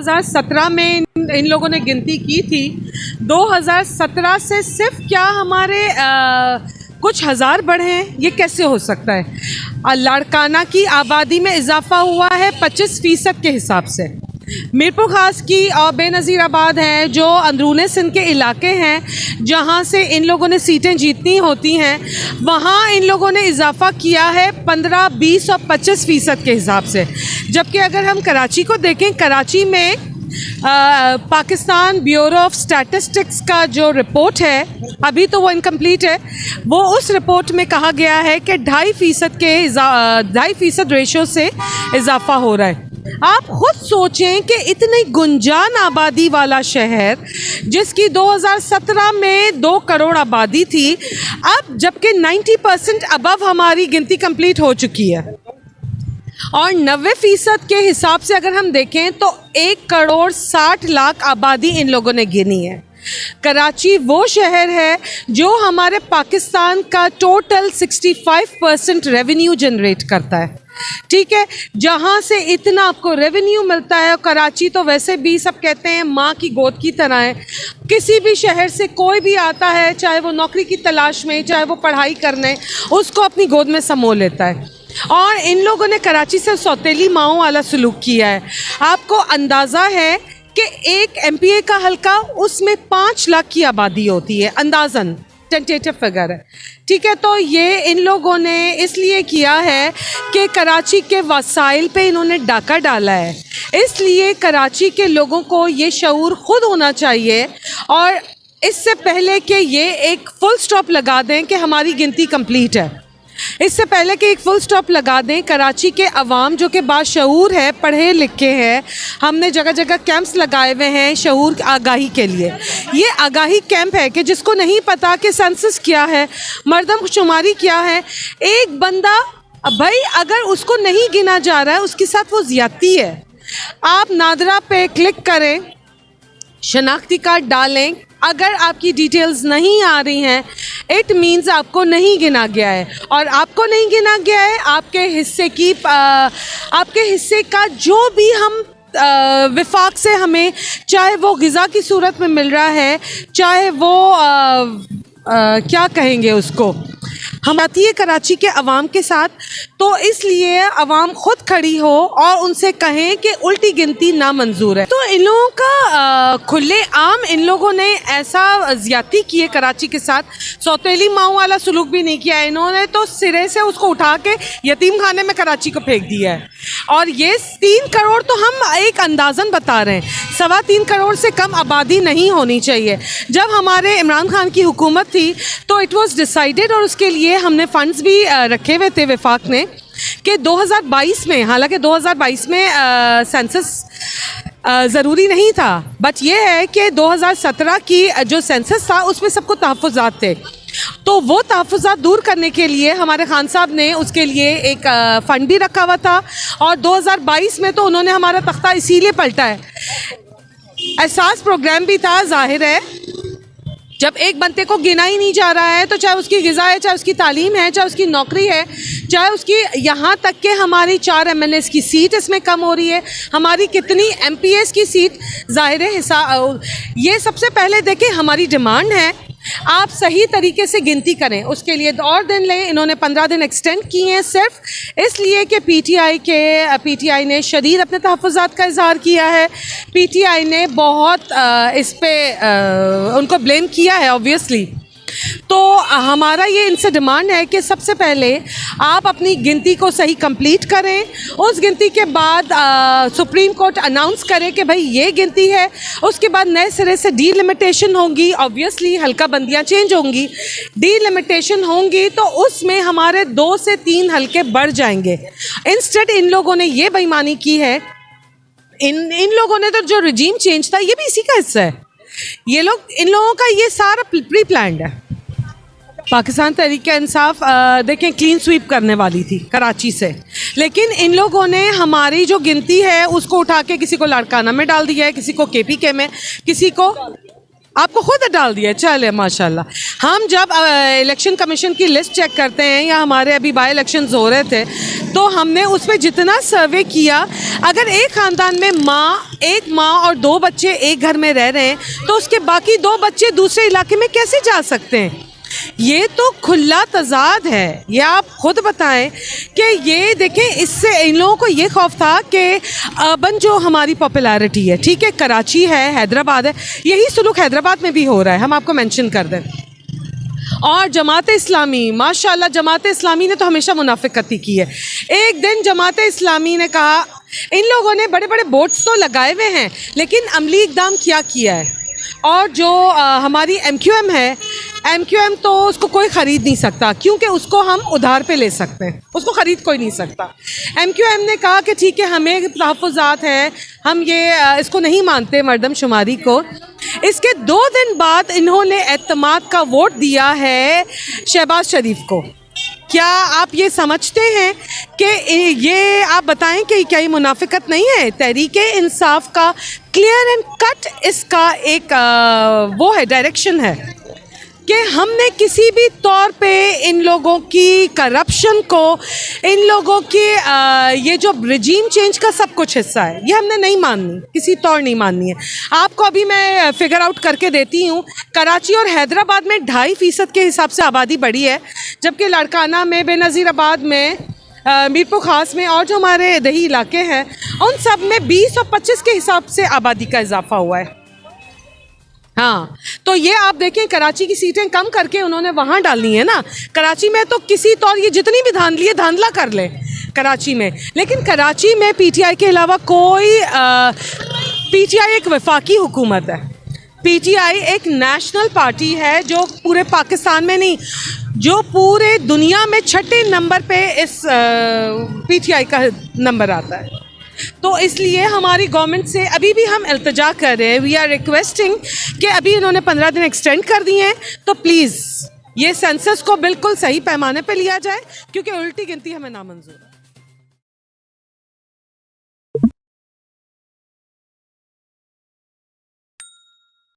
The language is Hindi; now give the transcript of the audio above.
2017 में इन लोगों ने गिनती की थी। 2017 से सिर्फ क्या हमारे कुछ हज़ार बढ़े हैं, ये कैसे हो सकता है? लाड़काना की आबादी में इजाफा हुआ है 25% के हिसाब से। मीरपुर खास की और बेनज़ीराबाद हैं जो अंदरूने सिंध के इलाके हैं जहां से इन लोगों ने सीटें जीतनी होती हैं, वहां इन लोगों ने इजाफा किया है 15, 20 और 25% के हिसाब से। जबकि अगर हम कराची को देखें, कराची में पाकिस्तान ब्यूरो ऑफ स्टैटिस्टिक्स का जो रिपोर्ट है, अभी तो वो इनकम्प्लीट है, वो उस रिपोर्ट में कहा गया है कि 2.5% रेशो से इजाफा हो रहा है। आप खुद सोचें कि इतनी गुंजान आबादी वाला शहर जिसकी 2017 में 2 करोड़ आबादी थी, अब जबकि 90% अबव हमारी गिनती कंप्लीट हो चुकी है और 90% के हिसाब से अगर हम देखें तो 1 करोड़ 60 लाख आबादी इन लोगों ने गिनी है। कराची वो शहर है जो हमारे पाकिस्तान का टोटल 65% रेवेन्यू जनरेट करता है, ठीक है, जहाँ से इतना आपको रेवेन्यू मिलता है। कराची तो वैसे भी सब कहते हैं माँ की गोद की तरह है। किसी भी शहर से कोई भी आता है, चाहे वो नौकरी की तलाश में, चाहे वो पढ़ाई करने, उसको अपनी गोद में समो लेता है। और इन लोगों ने कराची से सौतेली माओं वाला सलूक किया है। आपको अंदाज़ा है कि एक MPA का हल्का, उसमें 5 लाख की आबादी होती है, अंदाज़न टेंटेटिव फिगर है, ठीक है। तो ये इन लोगों ने इसलिए किया है कि कराची के वसाइल पे इन्होंने डाका डाला है, इसलिए कराची के लोगों को ये शऊर खुद होना चाहिए और इससे पहले कि ये एक फुल स्टॉप लगा दें कि हमारी गिनती कंप्लीट है, इससे पहले कि एक फुल स्टॉप लगा दें, कराची के अवाम जो कि बाशऊर है, पढ़े लिखे हैं, हमने जगह जगह कैंप्स लगाए हुए हैं शऊर आगाही के लिए। ये आगाही कैंप है कि जिसको नहीं पता कि सेंसस क्या है, मर्दमशुमारी क्या है, एक बंदा भाई अगर उसको नहीं गिना जा रहा है उसके साथ वो ज़्यादती है। आप नादरा पे क्लिक करें, शनाख्ती कार्ड डालें, अगर आपकी डिटेल्स नहीं आ रही हैं इट मीन्स आपको नहीं गिना गया है, और आपको नहीं गिना गया है आपके हिस्से का जो भी हम विफाक से हमें, चाहे वो ग़िज़ा की सूरत में मिल रहा है, चाहे वो क्या कहेंगे उसको, हम आती है कराची के अवाम के साथ, तो इसलिए अवाम खुद खड़ी हो और उनसे कहें कि उल्टी गिनती नामंजूर है। तो इन लोगों का खुले आम इन लोगों ने ऐसा ज़्यादती की है कराची के साथ, सौतेली माओं वाला सलूक भी नहीं किया, इन्होंने तो सिरे से उसको उठा के यतीम खाने में कराची को फेंक दिया है। और ये 3 करोड़ तो हम एक अंदाज़न बता रहे हैं, 3.25 करोड़ से कम आबादी नहीं होनी चाहिए। जब हमारे इमरान खान की हुकूमत थी तो इट वॉज डिसाइडेड, और उसके लिए हमने फंड्स भी रखे हुए थे विफाक ने, कि 2022 में, हालांकि 2022 में सेंसस ज़रूरी नहीं था, बट ये है कि 2017 की जो सेंसस था उसमें सबको तहफ़्फ़ुज़ात थे, तो वो तहफ़्फ़ुज़ात दूर करने के लिए हमारे खान साहब ने उसके लिए एक फ़ंड भी रखा हुआ था, और 2022 में तो उन्होंने हमारा तख्ता इसीलिए पलटा है। एहसास प्रोग्राम भी था, जाहिर है जब एक बंदे को गिना ही नहीं जा रहा है, तो चाहे उसकी ग़िज़ा है, चाहे उसकी तालीम है, चाहे उसकी नौकरी है, चाहे उसकी, यहाँ तक कि हमारी 4 MNAs की सीट इसमें कम हो रही है, हमारी कितनी MPAs की सीट, ज़ाहिर है ये सबसे पहले देखें हमारी डिमांड है आप सही तरीके से गिनती करें, उसके लिए और दिन लें। इन्होंने 15 दिन एक्सटेंड किए हैं सिर्फ इसलिए कि PTI ने शदीद अपने तहफ़्फ़ुज़ात का इजहार किया है। PTI ने बहुत इस पे उनको ब्लेम किया है ऑब्वियसली। तो हमारा ये इनसे डिमांड है कि सबसे पहले आप अपनी गिनती को सही कंप्लीट करें, उस गिनती के बाद सुप्रीम कोर्ट अनाउंस करे कि भाई ये गिनती है, उसके बाद नए सिरे से डीलिमिटेशन होंगी, ऑब्वियसली हल्का बंदियाँ चेंज होंगी, डीलिमिटेशन होंगी तो उसमें हमारे 2 से 3 हल्के बढ़ जाएंगे। इंस्टेड इन लोगों ने ये बेईमानी की है, इन लोगों ने तो जो रजीम चेंज था ये भी इसी का हिस्सा है। इन लोगों का ये सारा प्री प्लान्ड है। पाकिस्तान तहरीक-ए-इंसाफ देखें क्लीन स्वीप करने वाली थी कराची से, लेकिन इन लोगों ने हमारी जो गिनती है उसको उठा के किसी को लाड़काना में डाल दिया है, किसी को KPK में, किसी को आपको खुद डाल दिया, चले माशाल्लाह। हम जब इलेक्शन कमीशन की लिस्ट चेक करते हैं, या हमारे अभी बाई इलेक्शंस हो रहे थे, तो हमने उसमें जितना सर्वे किया, अगर एक ख़ानदान में एक माँ और 2 बच्चे एक घर में रह रहे हैं, तो उसके बाकी 2 बच्चे दूसरे इलाके में कैसे जा सकते हैं? ये तो खुला तजाद है। ये आप खुद बताएं कि ये देखें, इससे इन लोगों को ये खौफ था कि अर्बन जो हमारी पॉपुलैरिटी है, ठीक है, कराची है, हैदराबाद है, यही सुलूक हैदराबाद में भी हो रहा है, हम आपको मेंशन कर दें। और जमात इस्लामी, माशाल्लाह जमात इस्लामी ने तो हमेशा मुनाफिकती की है। एक दिन जमात इस्लामी ने कहा, इन लोगों ने बड़े बड़े बोर्ड्स तो लगाए हुए हैं, लेकिन अमली इक़दाम क्या किया है? और जो हमारी MQM है, MQM तो उसको कोई ख़रीद नहीं सकता, क्योंकि उसको हम उधार पे ले सकते हैं, उसको ख़रीद कोई नहीं सकता। MQM ने कहा कि ठीक है, हमें तहफ़्फ़ुज़ात हैं, हम ये इसको नहीं मानते मरदमशुमारी को। इसके 2 दिन बाद इन्होंने एतमाद का वोट दिया है शहबाज शरीफ को। क्या आप ये समझते हैं कि ये आप बताएं कि क्या ये मुनाफिकत नहीं है? तहरीके इंसाफ का क्लियर एंड कट इसका एक वो है, डायरेक्शन है कि हमने किसी भी तौर पे इन लोगों की करप्शन को, इन लोगों की ये जो रिजीम चेंज का सब कुछ हिस्सा है, ये हमने नहीं माननी, किसी तौर नहीं माननी है। आपको अभी मैं फिगर आउट करके देती हूँ। कराची और हैदराबाद में 2.5% के हिसाब से आबादी बढ़ी है, जबकि लाड़काना में, बेनज़ीराबाद में, मीरपुर ख़ास में और जो हमारे दही इलाके हैं, उन सब में 20 और 25 के हिसाब से आबादी का इजाफा हुआ है। हाँ, तो ये आप देखें, कराची की सीटें कम करके उन्होंने वहाँ डालनी है ना। कराची में तो किसी तौर ये जितनी भी धांधली है, धांधला कर ले कराची में, लेकिन कराची में PTI के अलावा कोई PTI एक वफाकी हुकूमत है। PTI एक नेशनल पार्टी है जो पूरे पाकिस्तान में नहीं, जो पूरे दुनिया में 6ठे नंबर पे इस PTI का नंबर आता है। तो इसलिए हमारी गवर्नमेंट से अभी भी हम इल्तिजा कर रहे हैं, वी आर रिक्वेस्टिंग कि अभी इन्होंने 15 दिन एक्सटेंड कर दिए हैं, तो प्लीज़ ये सेंसस को बिल्कुल सही पैमाने पे लिया जाए, क्योंकि उल्टी गिनती हमें नामंजूर है।